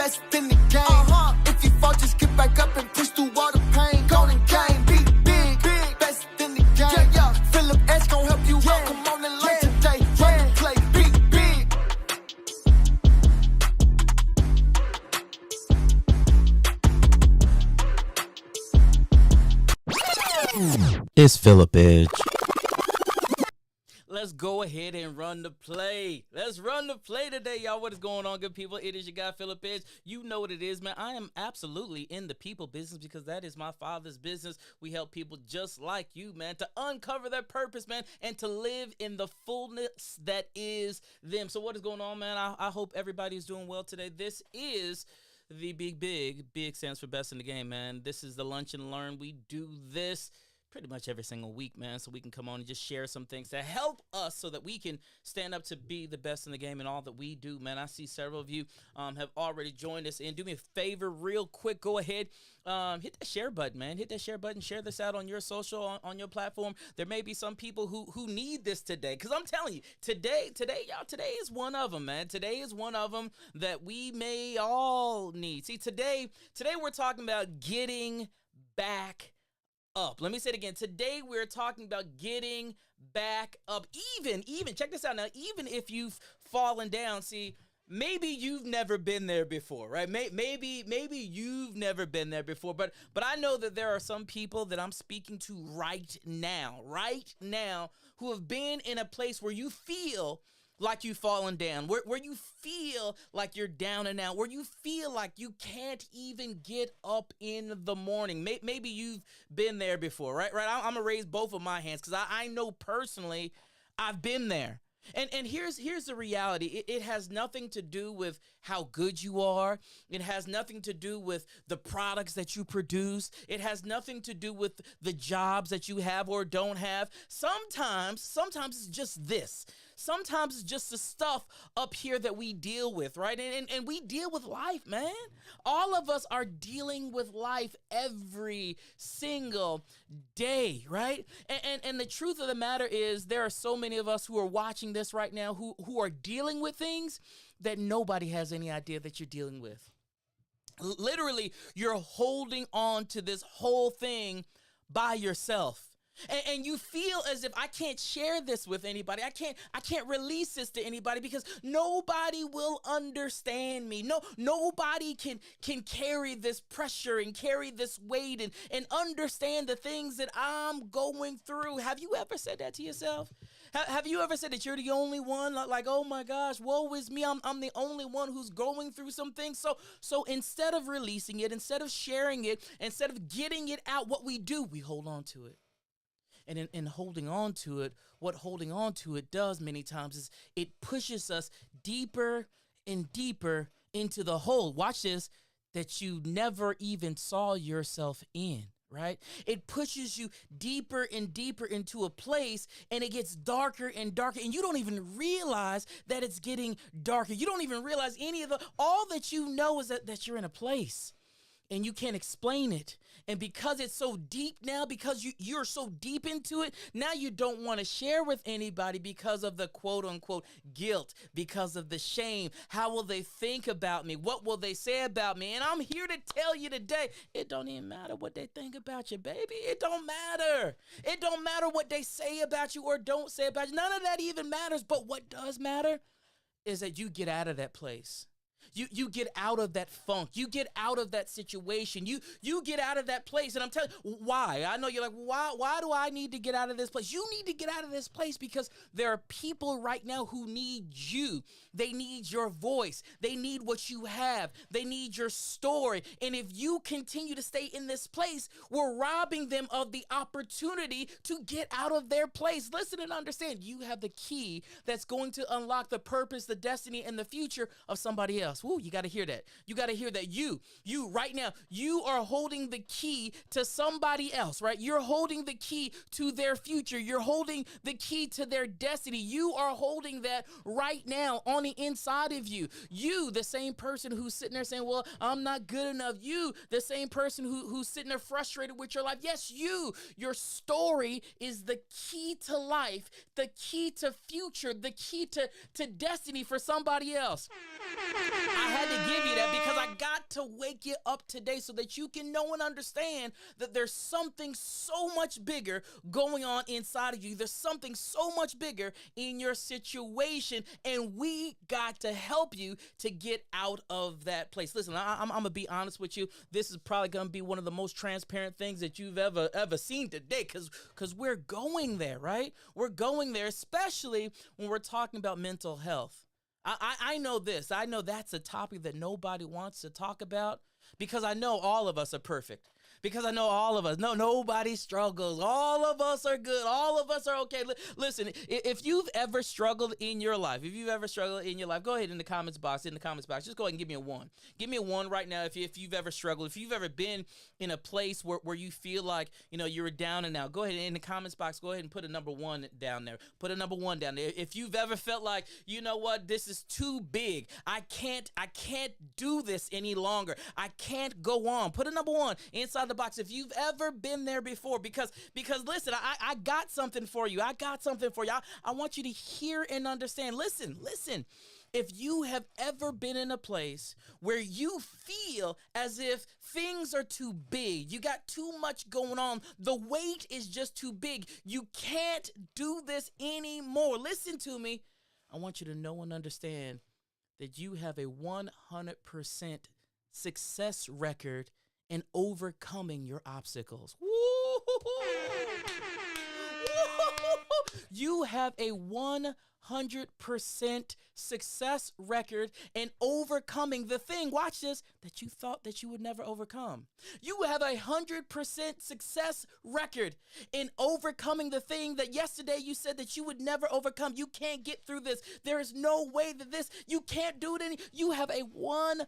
best in the game. If you fall, just get back up and push through all the pain. Golden game, be big, best in the game. Philip S gon' help you out. Come on and learn today. Run the play, be big. It's Philip Edge. Let's go ahead and run the play. Let's run the play today, y'all. What is going on, good people? It is your guy, Philip Edge. You know what it is, man. I am absolutely in the people business because that is my father's business. We help people just like you, man, to uncover their purpose, man, and to live in the fullness that is them. So what is going on, man? I hope everybody is doing well today. This is the Big stands for best in the game, man. This is the Lunch and Learn. We do this pretty much every single week, man, so we can come on and just share some things to help us so that we can stand up to be the best in the game in all that we do, man. I see several of you have already joined us, and do me a favor real quick, go ahead, hit that share button, man. Hit that share button, share this out on your social, on your platform. There may be some people who need this today, because I'm telling you, today, y'all, today is one of them, man. Today is one of them that we may all need. See, today we're talking about getting back up. Let me say it again. Today we're talking about getting back up. Even check this out now. Even if you've fallen down, see, maybe you've never been there before, right? Maybe you've never been there before, but I know that there are some people that I'm speaking to right now, who have been in a place where you feel like you've fallen down, where you feel like you're down and out, where you feel like you can't even get up in the morning. Maybe you've been there before, right? I'm going to raise both of my hands because I know personally I've been there. And here's the reality. It has nothing to do with how good you are. It has nothing to do with the products that you produce. It has nothing to do with the jobs that you have or don't have. Sometimes it's just this. Sometimes it's just the stuff up here that we deal with, right? And we deal with life, man. All of us are dealing with life every single day, right? And the truth of the matter is there are so many of us who are watching this right now who are dealing with things that nobody has any idea that you're dealing with. Literally, you're holding on to this whole thing by yourself. And you feel as if I can't share this with anybody. I can't release this to anybody because nobody will understand me. Nobody can carry this pressure and carry this weight and understand the things that I'm going through. Have you ever said that to yourself? Have you ever said that you're the only one? Like, oh my gosh, woe is me. I'm the only one who's going through some things. So instead of releasing it, instead of sharing it, instead of getting it out, what we do, we hold on to it. And in holding on to it, what holding on to it does many times is it pushes us deeper and deeper into the hole. Watch this, that you never even saw yourself in, right? It pushes you deeper and deeper into a place, and it gets darker and darker, and you don't even realize that it's getting darker. You don't even realize all that you know is that you're in a place. And you can't explain it. And because it's so deep now, because you're so deep into it, now you don't want to share with anybody because of the quote unquote guilt, because of the shame. How will they think about me? What will they say about me? And I'm here to tell you today, it don't even matter what they think about you, baby. It don't matter. It don't matter what they say about you or don't say about you. None of that even matters. But what does matter is that you get out of that place. You get out of that funk. You get out of that situation. You get out of that place. And I'm telling you, why? I know you're like, why do I need to get out of this place? You need to get out of this place because there are people right now who need you. They need your voice. They need what you have. They need your story. And if you continue to stay in this place, we're robbing them of the opportunity to get out of their place. Listen and understand, you have the key that's going to unlock the purpose, the destiny, and the future of somebody else. Woo, you got to hear that. You got to hear that you right now, you are holding the key to somebody else, right? You're holding the key to their future. You're holding the key to their destiny. You are holding that right now on the inside of you. You, the same person who's sitting there saying, well, I'm not good enough. You, the same person who's sitting there frustrated with your life. Yes, your story is the key to life, the key to future, the key to destiny for somebody else. I had to give you that because I got to wake you up today so that you can know and understand that there's something so much bigger going on inside of you. There's something so much bigger in your situation, and we got to help you to get out of that place. Listen, I'm going to be honest with you. This is probably going to be one of the most transparent things that you've ever seen today because we're going there, right? We're going there, especially when we're talking about mental health. I know this. I know that's a topic that nobody wants to talk about because I know all of us are perfect. Because I know all of us, nobody struggles. All of us are good. All of us are okay. Listen, if you've ever struggled in your life, go ahead in the comments box. Just go ahead and give me a 1. Give me a 1 right now if you've ever struggled. If you've ever been in a place where you feel like, you were down and out, go ahead in the comments box. Go ahead and put a number 1 down there. Put a number 1 down there. If you've ever felt like, you know what, this is too big. I can't do this any longer. I can't go on. Put a number 1 inside the box if you've ever been there before, because listen, I got something for you. I want you to hear and understand. Listen. If you have ever been in a place where you feel as if things are too big, you got too much going on, the weight is just too big, you can't do this anymore. Listen to me. I want you to know and understand that you have a 100% success record in overcoming your obstacles. You have a 100% success record in overcoming the thing, watch this, that you thought that you would never overcome. You have a 100% success record in overcoming the thing that yesterday you said that you would never overcome. You can't get through this. There is no way that you can't do it. You have a 100%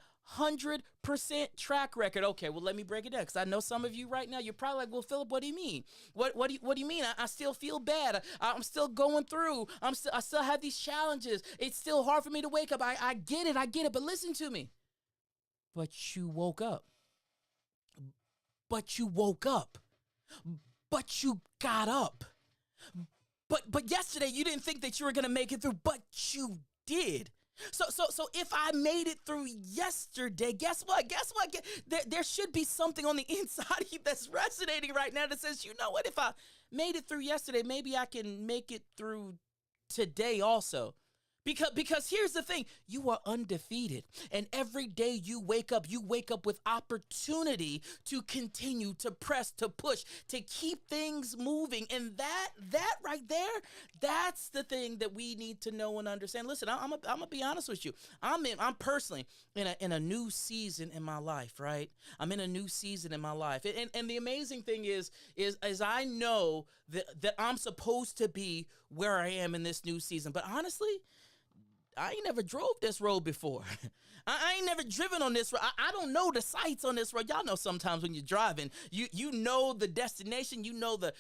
track record. Okay, well, let me break it down because I know some of you right now, you're probably like, well, Philip, what do you mean? What do you mean? I still feel bad. I'm still going through. I still have these challenges. It's still hard for me to wake up. I get it. But listen to me. But you woke up. But you got up. But yesterday you didn't think that you were going to make it through, but you did. So if I made it through yesterday, guess what? There should be something on the inside of you that's resonating right now that says, you know what? If I made it through yesterday, maybe I can make it through today also. Because here's the thing, you are undefeated. And every day you wake up with opportunity to continue, to press, to push, to keep things moving. And that right there, that's the thing that we need to know and understand. Listen, I'm gonna be honest with you. I'm personally in a new season in my life, right? I'm in a new season in my life. And the amazing thing is I know that I'm supposed to be where I am in this new season. But honestly, I ain't never drove this road before. I ain't never driven on this road. I don't know the sights on this road. Y'all know sometimes when you're driving, you know the destination, you know the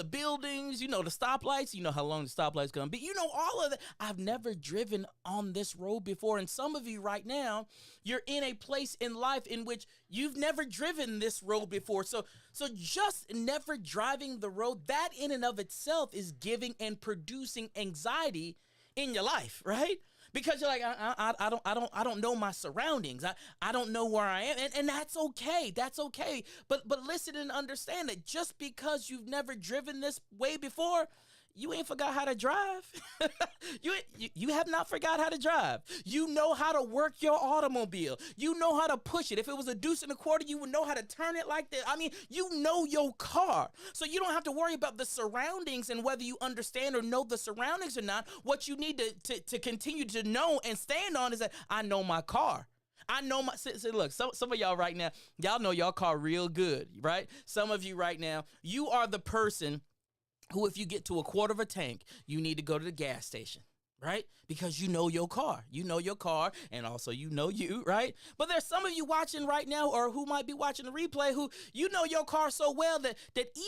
buildings, you know the stoplights, you know how long the stoplight's gonna be. You know all of that. I've never driven on this road before. And some of you right now, you're in a place in life in which you've never driven this road before. So just never driving the road, that in and of itself is giving and producing anxiety in your life, right? Because you're like, I don't know my surroundings. I don't know where I am. And that's okay. That's okay. But listen and understand that just because you've never driven this way before, you ain't forgot how to drive. You have not forgot how to drive. You know how to work your automobile. You know how to push it. If it was a deuce and a quarter, you would know how to turn it like that. I mean, you know your car. So you don't have to worry about the surroundings and whether you understand or know the surroundings or not. What you need to continue to know and stand on is that I know my car. I know my, look, some of y'all right now, y'all know y'all car real good, right? Some of you right now, you are the person who, if you get to a quarter of a tank, you need to go to the gas station, right? Because you know your car. You know your car, and also you know you, right? But there's some of you watching right now or who might be watching the replay who you know your car so well that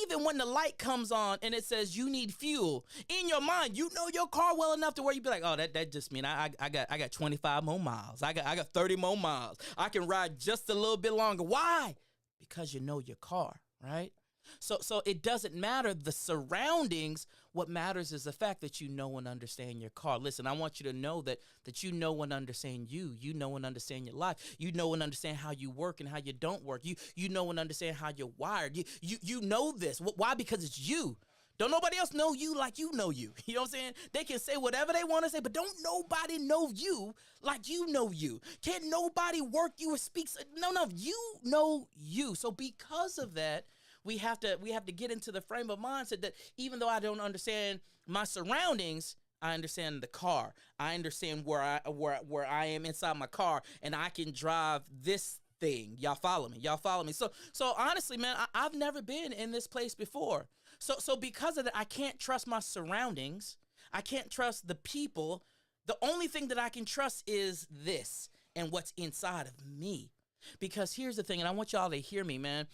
even when the light comes on and it says you need fuel, in your mind, you know your car well enough to where you be like, oh, that just mean I got 25 more miles. I got 30 more miles. I can ride just a little bit longer. Why? Because you know your car, right? So it doesn't matter the surroundings. What matters is the fact that you know and understand your car. Listen, I want you to know that you know and understand you. You know and understand your life. You know and understand how you work and how you don't work. You know and understand how you're wired. You know this. Why? Because it's you. Don't nobody else know you like you know you. You know what I'm saying? They can say whatever they want to say, but don't nobody know you like you know you. Can't nobody work you or speak. No, you know you. So because of that, we have to get into the frame of mindset that even though I don't understand my surroundings, I understand the car. I understand where I am inside my car, and I can drive this thing. Y'all follow me? So honestly, man, I've never been in this place before. So because of that, I can't trust my surroundings. I can't trust the people. The only thing that I can trust is this and what's inside of me. Because here's the thing, and I want y'all to hear me, man.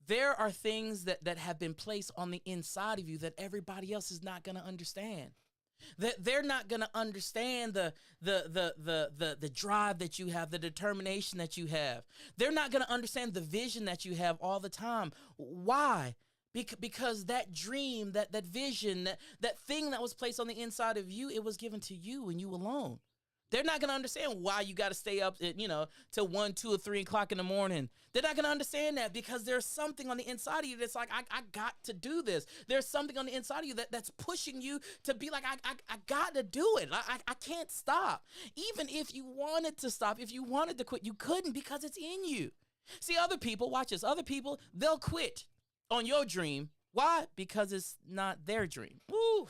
There are things that have been placed on the inside of you that everybody else is not going to understand. That they're not going to understand the drive that you have, the determination that you have. They're not going to understand the vision that you have all the time. Why? Because that dream, that vision, that thing that was placed on the inside of you, it was given to you and you alone. They're not going to understand why you got to stay up, till 1, 2, or 3 o'clock in the morning. They're not going to understand that because there's something on the inside of you that's like, I got to do this. There's something on the inside of you that's pushing you to be like, I got to do it. I can't stop. Even if you wanted to stop, if you wanted to quit, you couldn't because it's in you. See, other people, watch this, other people, they'll quit on your dream. Why? Because it's not their dream. Woo.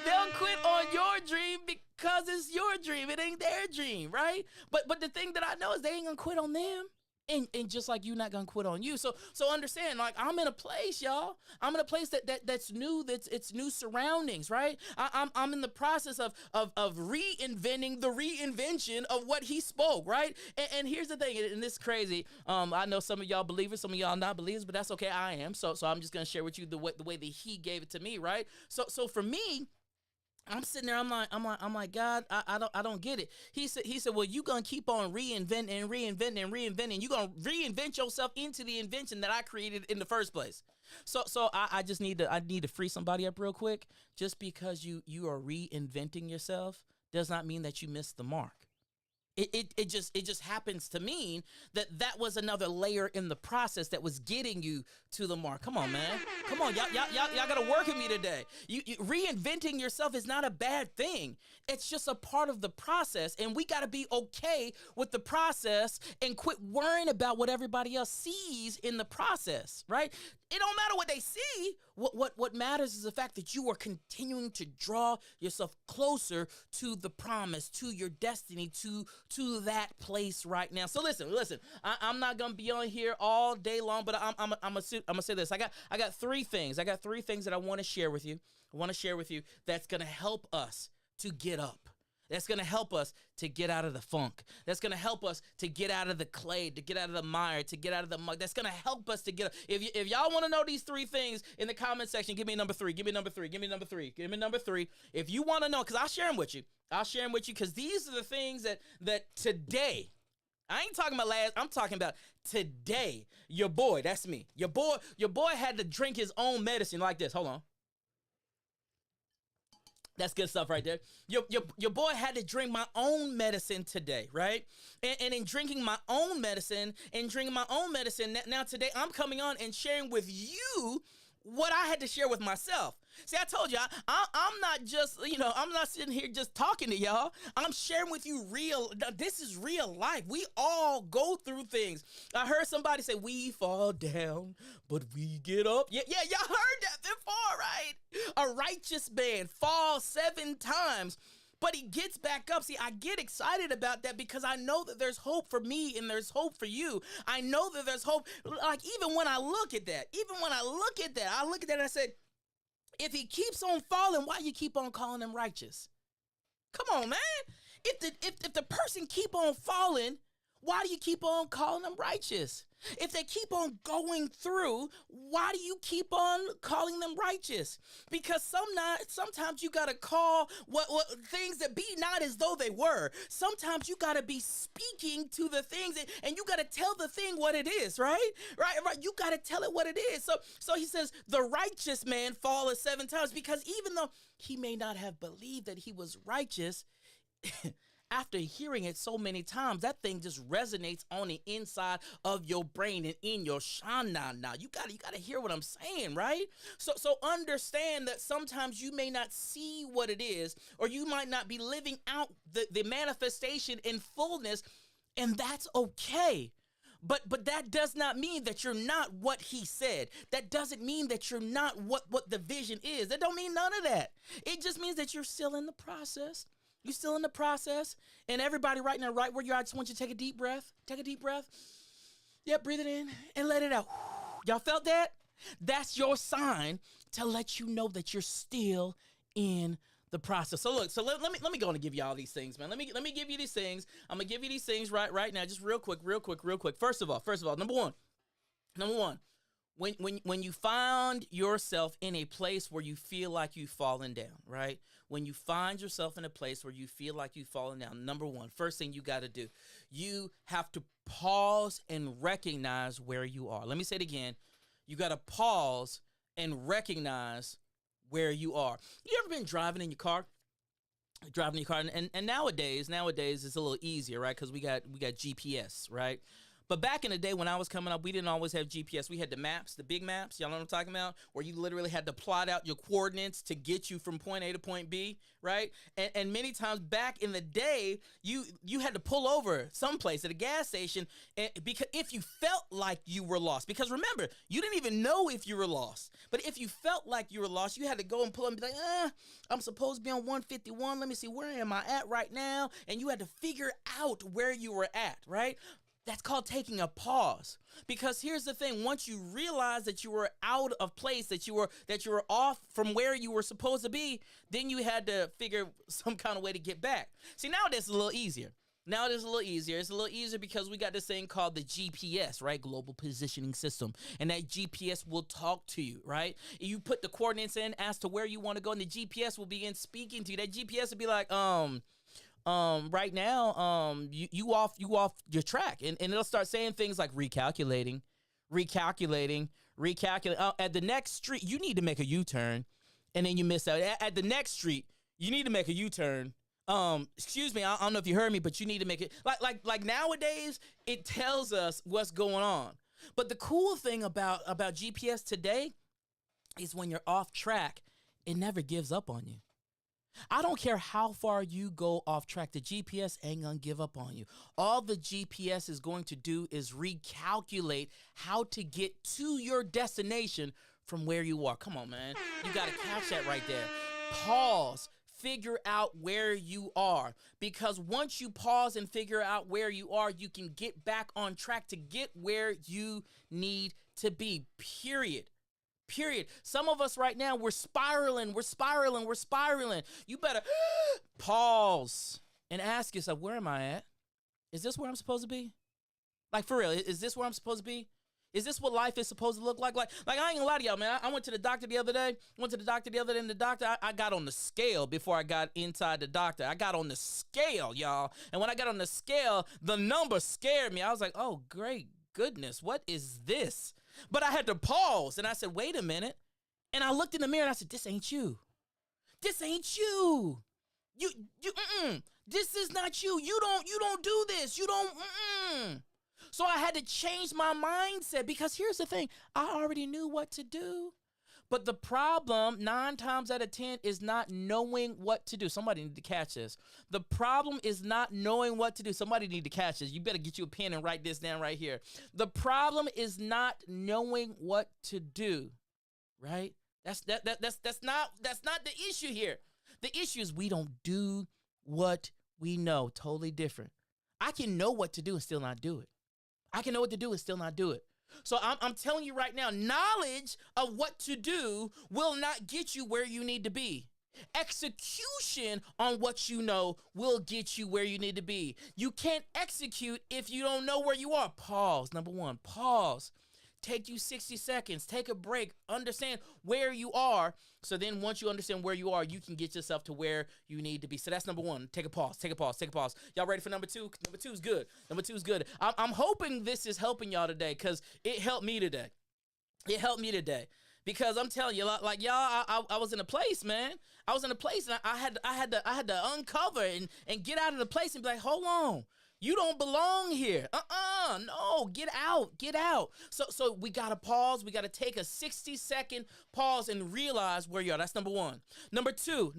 They'll quit on your dream because it's your dream. It ain't their dream, right? But the thing that I know is they ain't gonna quit on them. And just like you're not gonna quit on you. So understand, like, I'm in a place, y'all. I'm in a place that's new, it's new surroundings, right? I'm in the process of reinventing the reinvention of what he spoke, right? And here's the thing, and this is crazy. I know some of y'all believers, some of y'all not believers, but that's okay. I am. So I'm just gonna share with you the way that he gave it to me, right? So for me, I'm sitting there, I'm like, God, I don't get it. He said, well, you gonna keep on reinventing. You gonna reinvent yourself into the invention that I created in the first place. So I just need to free somebody up real quick. Just because you are reinventing yourself does not mean that you missed the mark. It just happens to mean that was another layer in the process that was getting you to the mark. Come on, man. Come on, y'all gotta work with me today. You reinventing yourself is not a bad thing. It's just a part of the process, and we gotta be okay with the process and quit worrying about what everybody else sees in the process, right? It don't matter what they see. What matters is the fact that you are continuing to draw yourself closer to the promise, to your destiny, to that place right now. So listen. I'm not gonna be on here all day long, but I'm gonna say this. I got 3 things. I got 3 things that I want to share with you. That's gonna help us to get up. That's going to help us to get out of the funk. That's going to help us to get out of the clay, to get out of the mire, to get out of the mud. That's going to help us to get up. If y'all want to know these 3 things in the comment section, give me number 3. Give me number 3. If you want to know, because I'll share them with you. Because these are the things that today, I ain't talking about last, I'm talking about today. Your boy, that's me. Your boy had to drink his own medicine like this. Hold on. That's good stuff right there. Your boy had to drink my own medicine today, right? And in drinking my own medicine, now today I'm coming on and sharing with you what I had to share with myself. See, I told you, I'm not just, I'm not sitting here just talking to y'all. I'm sharing with you this is real life. We all go through things. I heard somebody say, we fall down, but we get up. Yeah, y'all heard that before, right? A righteous man falls 7 times, but he gets back up. See, I get excited about that because I know that there's hope for me and there's hope for you. I know that there's hope. Like, even when I look at that, I look at that and I said, if he keeps on falling, why you keep on calling him righteous? Come on, man. If the person keep on falling, why do you keep on calling them righteous? If they keep on going through, why do you keep on calling them righteous? Because sometimes you gotta call what things that be not as though they were. Sometimes you gotta be speaking to the things, and you gotta tell the thing what it is, right? Right. You gotta tell it what it is. So he says, the righteous man falleth 7 times, because even though he may not have believed that he was righteous, after hearing it so many times, that thing just resonates on the inside of your brain and in your shana. Now you gotta hear what I'm saying, right? So understand that sometimes you may not see what it is, or you might not be living out the manifestation in fullness, and that's okay. But that does not mean that you're not what he said. That doesn't mean that you're not what the vision is. That don't mean none of that. It just means that you're still in the process. You're still in the process. And everybody right now, right where you are, I just want you to take a deep breath. Take a deep breath. Yep, breathe it in and let it out. Y'all felt that? That's your sign to let you know that you're still in the process. So look, let me go and give you all these things, man. Let me give you these things. I'm gonna give you these things right now, just real quick. First of all, number one. When you find yourself in a place where you feel like you've fallen down, right? When you find yourself in a place where you feel like you've fallen down, number one, first thing you got to do, you have to pause and recognize where you are. Let me say it again. You got to pause and recognize where you are. You ever been driving in your car? And nowadays it's a little easier, right? Because we got GPS, right? But back in the day when I was coming up, we didn't always have GPS. We had the maps, the big maps. Y'all know what I'm talking about? Where you literally had to plot out your coordinates to get you from point A to point B, right? And many times back in the day, you had to pull over someplace at a gas station, because if you felt like you were lost. Because remember, you didn't even know if you were lost. But if you felt like you were lost, you had to go and pull up and be like, I'm supposed to be on 151. Let me see, where am I at right now? And you had to figure out where you were at, right? That's called taking a pause. Because here's the thing, once you realize that you were out of place, that you were off from where you were supposed to be, then you had to figure some kind of way to get back. See, nowadays it's a little easier. It's a little easier because we got this thing called the GPS, right? Global Positioning System. And that GPS will talk to you, right? You put the coordinates in as to where you want to go, and the GPS will begin speaking to you. That GPS will be like, right now, you off your track, and it'll start saying things like recalculating. At the next street, you need to make a U-turn, and then you miss out. At the next street, you need to make a U-turn. Excuse me, I don't know if you heard me, but you need to make it like nowadays, it tells us what's going on. But the cool thing about GPS today is when you're off track, it never gives up on you. I don't care how far you go off track, the GPS ain't gonna give up on you. All the GPS is going to do is recalculate how to get to your destination from where you are. Come on, man. You gotta catch that right there. Pause. Figure out where you are. Because once you pause and figure out where you are, you can get back on track to get where you need to be. Period. Some of us right now, we're spiraling. You better pause and ask yourself, where am I at? Is this where I'm supposed to be? Like, for real, is this where I'm supposed to be? Is this what life is supposed to look like? Like I ain't gonna lie to y'all, man. I went to the doctor the other day. And the doctor, I got on the scale before I got inside the doctor. I got on the scale, y'all. And when I got on the scale, the number scared me. I was like, oh, great goodness, what is this? But I had to pause, and I said, wait a minute. And I looked in the mirror, and I said, this ain't you. This ain't you. This is not you. You don't do this. You don't, So I had to change my mindset, because here's the thing. I already knew what to do. But the problem, 9 times out of 10, is not knowing what to do. Somebody need to catch this. The problem is not knowing what to do. Somebody need to catch this. You better get you a pen and write this down right here. The problem is not knowing what to do, right? That's not the issue here. The issue is we don't do what we know. Totally different. I can know what to do and still not do it. I can know what to do and still not do it. So I'm telling you right now, knowledge of what to do will not get you where you need to be. Execution on what you know will get you where you need to be. You can't execute if you don't know where you are. Pause. Number one, pause. Take you 60 seconds. Take a break. Understand where you are. So then once you understand where you are, you can get yourself to where you need to be. So that's number one. Take a pause. Take a pause. Take a pause. Y'all ready for number two? Number two is good. Number two is good. I'm hoping this is helping y'all today because it helped me today. It helped me today. Because I'm telling you, like y'all, I was in a place, man. I was in a place, and I had to uncover and get out of the place and be like, hold on, you don't belong here. No, get out. So we gotta pause. We gotta take a 60-second pause and realize where you are. That's number one. Number two,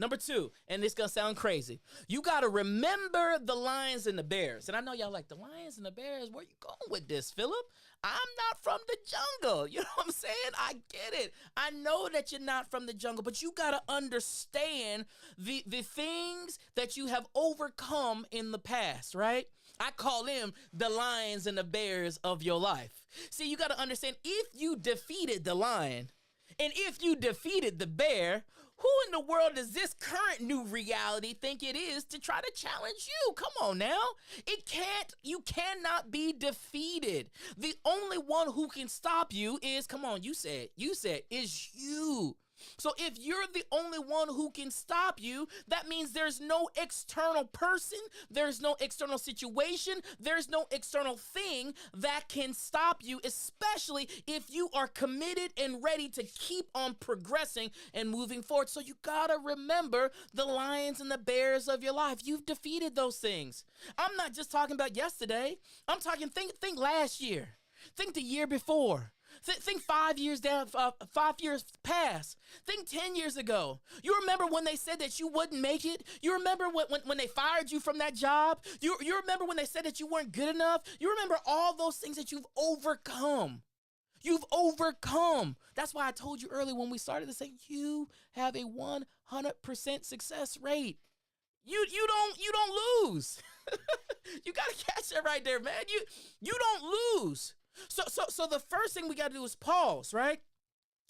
and this gonna sound crazy. You gotta remember the lions and the bears. And I know y'all like the lions and the bears. Where you going with this, Philip? I'm not from the jungle. You know what I'm saying? I get it. I know that you're not from the jungle, but you got to understand the things that you have overcome in the past, right? I call them the lions and the bears of your life. See, you got to understand, if you defeated the lion and if you defeated the bear, who in the world does this current new reality think it is to try to challenge you? Come on now. You cannot be defeated. The only one who can stop you is, come on, you said, is you. So if you're the only one who can stop you, that means there's no external person, there's no external situation, there's no external thing that can stop you, especially if you are committed and ready to keep on progressing and moving forward. So you gotta remember the lions and the bears of your life. You've defeated those things. I'm not just talking about yesterday. I'm talking, think last year. Think the year before. Think 5 years down, 5 years past. Think 10 years ago. You remember when they said that you wouldn't make it? You remember when they fired you from that job? You remember when they said that you weren't good enough? You remember all those things that you've overcome. You've overcome. That's why I told you earlier when we started to say you have a 100% success rate. You don't lose. You gotta catch that right there, man. You don't lose. So the first thing we got to do is pause, right?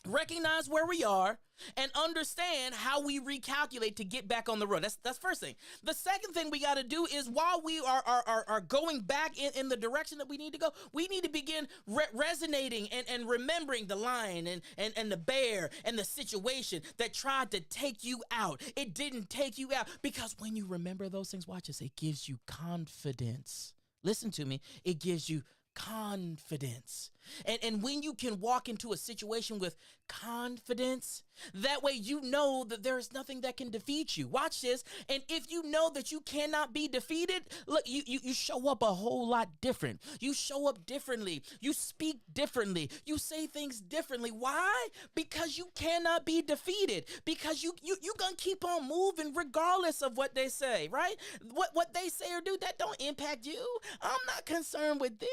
Recognize where we are and understand how we recalculate to get back on the road. That's first thing. The second thing we got to do is, while we are going back in the direction that we need to go, we need to begin resonating and remembering the lion and the bear and the situation that tried to take you out. It didn't take you out, because when you remember those things, watch this, it gives you confidence. Listen to me. It gives you confidence. And when you can walk into a situation with confidence, that way you know that there is nothing that can defeat you. Watch this. And if you know that you cannot be defeated, look, you show up a whole lot different. You show up differently. You speak differently. You say things differently. Why? Because you cannot be defeated. Because you gonna keep on moving regardless of what they say, right? What they say or do, that don't impact you. I'm not concerned with them.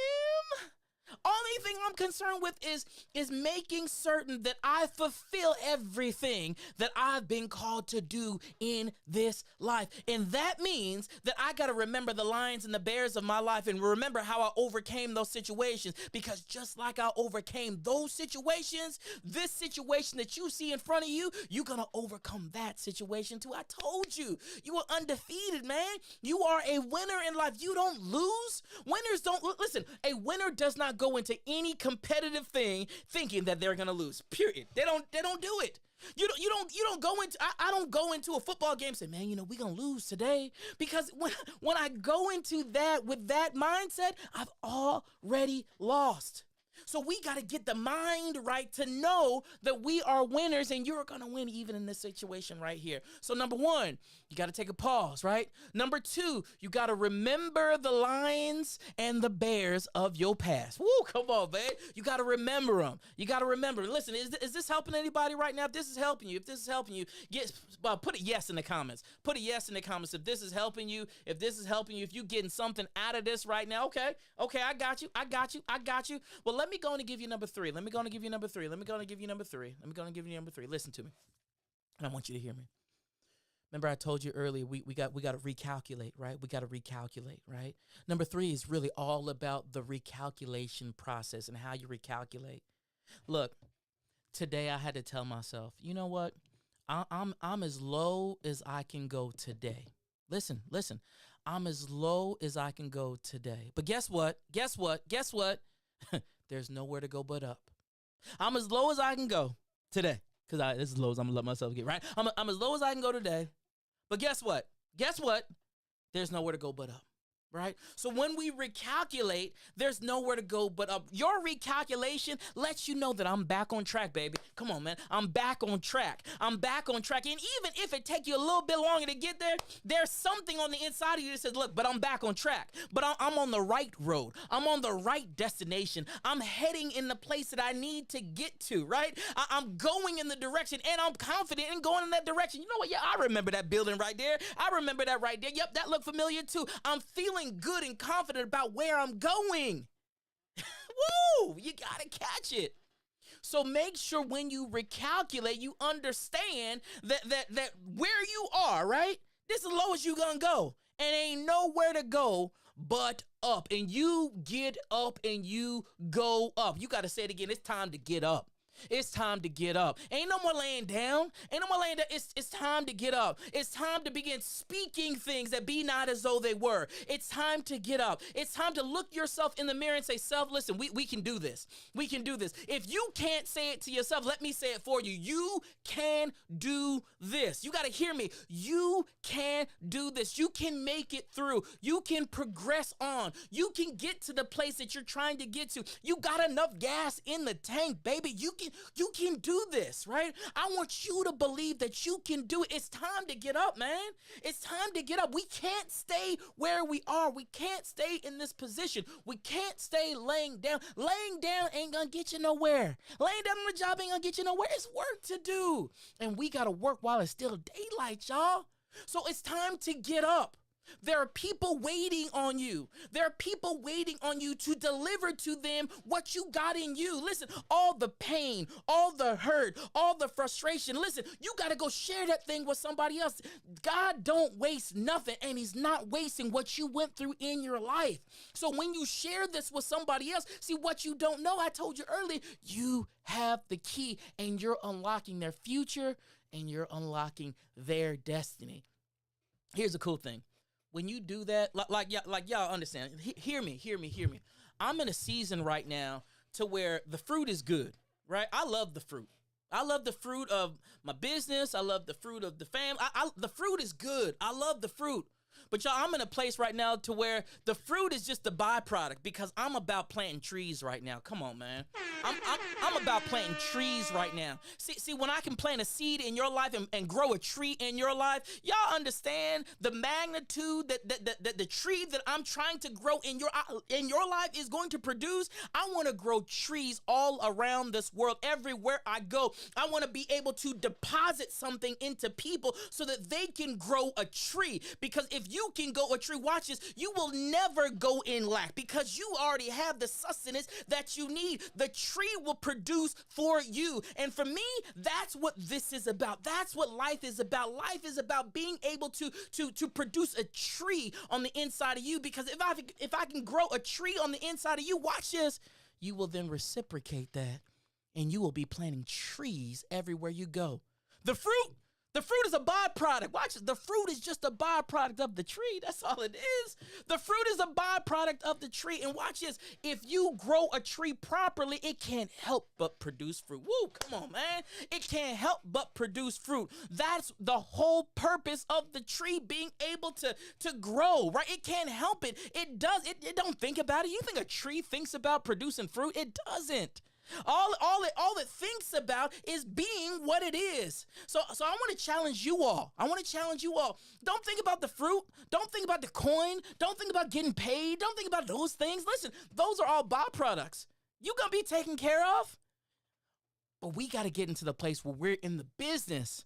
Only thing I'm concerned with is making certain that I fulfill everything that I've been called to do in this life. And that means that I got to remember the lions and the bears of my life and remember how I overcame those situations. Because just like I overcame those situations, this situation that you see in front of you, you're going to overcome that situation too. I told you, you are undefeated, man. You are a winner in life. You don't lose. Winners don't, listen, a winner does not go into any competitive thing thinking that they're gonna lose. Period. They don't do it. You don't go into, I don't go into a football game and say, man, we're gonna lose today. Because when I go into that with that mindset, I've already lost. So we got to get the mind right to know that we are winners, and you're going to win even in this situation right here. So number one, you got to take a pause, right? Number two, you got to remember the lions and the bears of your past. Woo, come on, man. You got to remember them. You got to remember. Listen, is this helping anybody right now? If this is helping you, put a yes in the comments. Put a yes in the comments if this is helping you. If this is helping you, if you're getting something out of this right now, okay, I got you. Well, let me go and give you number three. Listen to me. And I want you to hear me. Remember, I told you earlier, we got to recalculate, right? We got to recalculate, right? Number three is really all about the recalculation process and how you recalculate. Look, today I had to tell myself, you know what? I'm as low as I can go today. Listen. I'm as low as I can go today. But guess what? There's nowhere to go but up. I'm as low as I can go today. Because this is as low as I'm gonna let myself get, right? I'm as low as I can go today. But guess what? There's nowhere to go but up. Right? So when we recalculate, there's nowhere to go but up. Your recalculation lets you know that I'm back on track, baby. Come on, man. I'm back on track. And even if it take you a little bit longer to get there, there's something on the inside of you that says, look, but I'm back on track. But I'm on the right road. I'm on the right destination. I'm heading in the place that I need to get to, right? I'm going in the direction, and I'm confident in going in that direction. You know what? Yeah, I remember that building right there. I remember that right there. Yep, that looked familiar too. I'm feeling good and confident about where I'm going. Woo! You gotta catch it. So make sure when you recalculate, you understand that where you are, right? This is as low as you gonna go. And ain't nowhere to go but up. And you get up and you go up. You gotta say it again. It's time to get up. It's time to get up. Ain't no more laying down. It's time to get up. It's time to begin speaking things that be not as though they were. It's time to get up. It's time to look yourself in the mirror and say, self, listen, we can do this. We can do this. If you can't say it to yourself, let me say it for you. You can do this. You got to hear me. You can do this. You can make it through. You can progress on. You can get to the place that you're trying to get to. You got enough gas in the tank, baby. You can do this, right? I want you to believe that you can do it. It's time to get up, man. It's time to get up. We can't stay where we are. We can't stay in this position. We can't stay laying down. Laying down ain't gonna get you nowhere. Laying down on the job ain't gonna get you nowhere. It's work to do. And we gotta work while it's still daylight, y'all. So it's time to get up. There are people waiting on you. There are people waiting on you to deliver to them what you got in you. Listen, all the pain, all the hurt, all the frustration. Listen, you got to go share that thing with somebody else. God don't waste nothing, and he's not wasting what you went through in your life. So when you share this with somebody else, see what you don't know, I told you earlier, you have the key, and you're unlocking their future, and you're unlocking their destiny. Here's the cool thing. When you do that, like y'all understand, hear me. I'm in a season right now to where the fruit is good, right? I love the fruit. I love the fruit of my business. I love the fruit of the family. The fruit is good. I love the fruit. But y'all, I'm in a place right now to where the fruit is just the byproduct because I'm about planting trees right now. Come on, man. I'm about planting trees right now. See, when I can plant a seed in your life and grow a tree in your life, y'all understand the magnitude that the tree that I'm trying to grow in your life is going to produce. I want to grow trees all around this world, everywhere I go. I want to be able to deposit something into people so that they can grow a tree. Because if you can grow a tree, watch this, you will never go in lack because you already have the sustenance that you need. The tree will produce for you. And for me, that's what this is about. That's what life is about. Life is about being able to produce a tree on the inside of you, because if I can grow a tree on the inside of you, watch this, you will then reciprocate that and you will be planting trees everywhere you go. The fruit is a byproduct. Watch it. The fruit is just a byproduct of the tree. That's all it is. The fruit is a byproduct of the tree. And watch this. If you grow a tree properly, it can't help but produce fruit. Woo, come on, man. It can't help but produce fruit. That's the whole purpose of the tree being able to grow, right? It can't help it. It does. It don't think about it. You think a tree thinks about producing fruit? It doesn't. All it thinks about is being what it is. So I want to challenge you all. Don't think about the fruit. Don't think about the coin. Don't think about getting paid. Don't think about those things. Listen, those are all byproducts. You're going to be taken care of. But we got to get into the place where we're in the business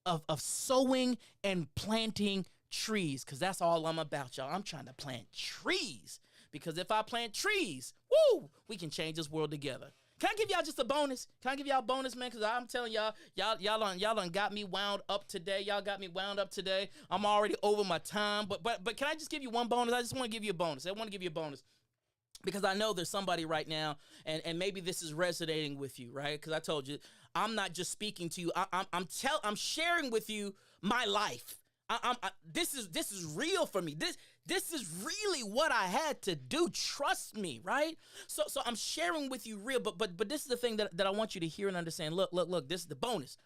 of sowing and planting trees, because that's all I'm about, y'all. I'm trying to plant trees, because if I plant trees, woo, we can change this world together. Can I give y'all just a bonus? Can I give y'all a bonus, man? Because I'm telling y'all done got me wound up today. Y'all got me wound up today. I'm already over my time. But can I just give you one bonus? I just want to give you a bonus. Because I know there's somebody right now, and maybe this is resonating with you, right? Because I told you, I'm not just speaking to you. I'm sharing with you my life. This is real for me. This is really what I had to do. Trust me, right? So I'm sharing with you real, but this is the thing that I want you to hear and understand. Look, this is the bonus.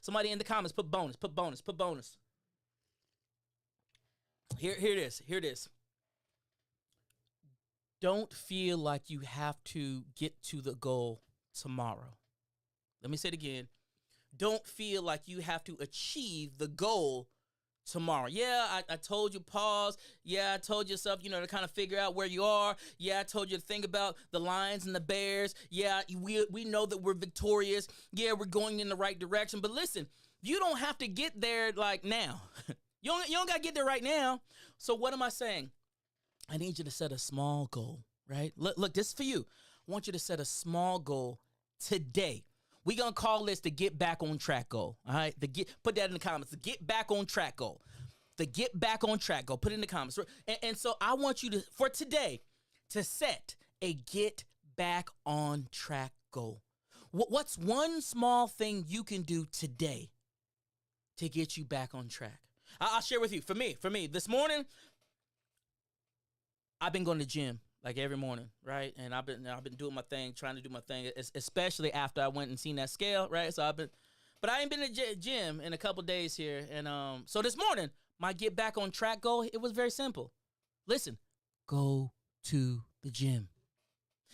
Somebody in the comments put bonus. Here it is. Don't feel like you have to get to the goal tomorrow. Let me say it again. Don't feel like you have to achieve the goal tomorrow. Yeah, I told you pause. Yeah, I told yourself, to kind of figure out where you are. Yeah, I told you to think about the Lions and the Bears. Yeah, we know that we're victorious. Yeah, we're going in the right direction. But listen, you don't have to get there like now. You don't got to get there right now. So what am I saying? I need you to set a small goal, right? Look, this is for you. I want you to set a small goal today. We're going to call this the get back on track goal, all right? Put that in the comments, the get back on track goal. The get back on track goal. Put it in the comments. And so I want you to, for today, to set a get back on track goal. What's one small thing you can do today to get you back on track? I'll share with you. For me, this morning, I've been going to the gym like every morning, right? And I've been doing my thing, trying to do my thing, especially after I went and seen that scale, right? But I ain't been to the gym in a couple days here. And so this morning, my get back on track goal, it was very simple. Listen, go to the gym.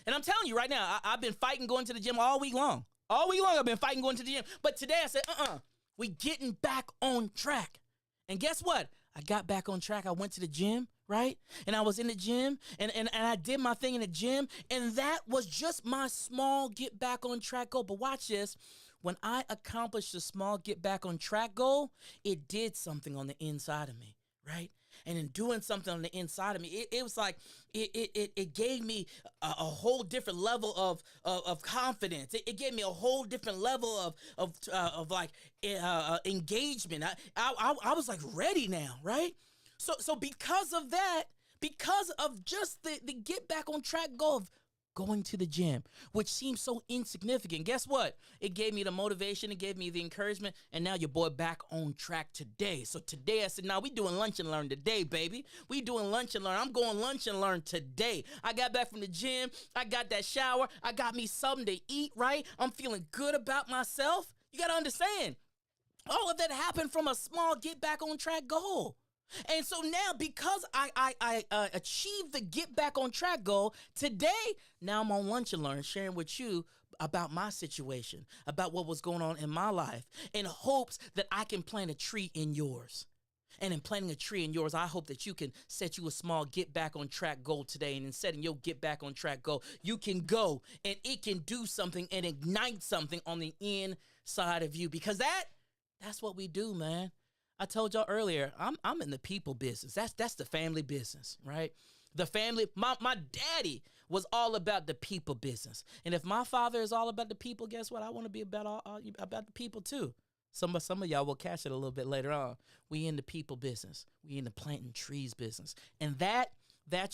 And I'm telling you right now, I've been fighting going to the gym all week long. All week long, I've been fighting going to the gym. But today I said, we getting back on track. And guess what? I got back on track. I went to the gym, right? And I was in the gym, and I did my thing in the gym, and that was just my small get back on track goal. But watch this. When I accomplished the small get back on track goal, it did something on the inside of me, right? And in doing something on the inside of me, it was like it gave me a whole different level of confidence. It gave me a whole different level of engagement. I was like ready now, right? So because of that, because of just the get back on track goal of going to the gym, which seems so insignificant, guess what? It gave me the motivation, it gave me the encouragement, and now your boy back on track today. So today I said, we doing lunch and learn today, baby. We doing lunch and learn. I'm going lunch and learn today. I got back from the gym. I got that shower. I got me something to eat, right? I'm feeling good about myself. You got to understand, all of that happened from a small get back on track goal. And so now, because I achieved the get back on track goal, today, now I'm on Lunch and Learn sharing with you about my situation, about what was going on in my life, in hopes that I can plant a tree in yours. And in planting a tree in yours, I hope that you can set you a small get back on track goal today. And in setting your get back on track goal, you can go and it can do something and ignite something on the inside of you. Because that's what we do, man. I told y'all earlier, I'm in the people business. That's the family business, right? The family, my daddy was all about the people business. And if my father is all about the people, guess what? I want to be about the people too. Some of y'all will catch it a little bit later on. We in the people business. We in the planting trees business. And that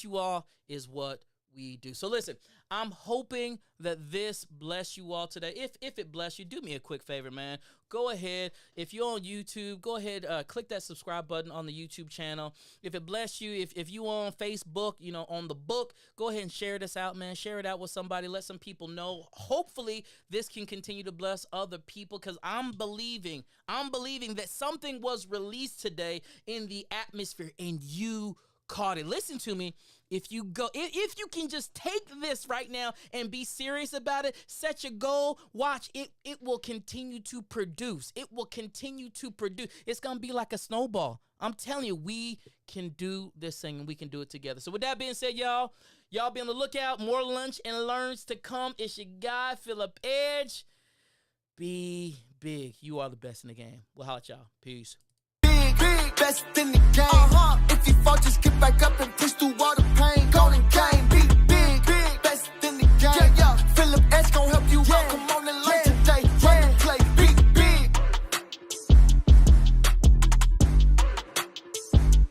you all is what we do. So listen, I'm hoping that this bless you all today. If it bless you, do me a quick favor, man. Go ahead. If you're on YouTube, go ahead, click that subscribe button on the YouTube channel. If it bless you, if you on Facebook, on the book, go ahead and share this out, man. Share it out with somebody. Let some people know. Hopefully, this can continue to bless other people, because I'm believing that something was released today in the atmosphere, and you caught it. Listen to me. If you can just take this right now and be serious about it, set your goal, watch it will continue to produce. It will continue to produce. It's going to be like a snowball. I'm telling you, we can do this thing and we can do it together. So with that being said, y'all be on the lookout. More Lunch and Learns to come. It's your guy, Philip Edge. Be big. You are the best in the game. We'll holler at y'all. Peace. Big, best in the game. If you fall, just get back up and push through all the pain. Golden game, be big, best in the game. Philip Edge gon' help you out. Come on.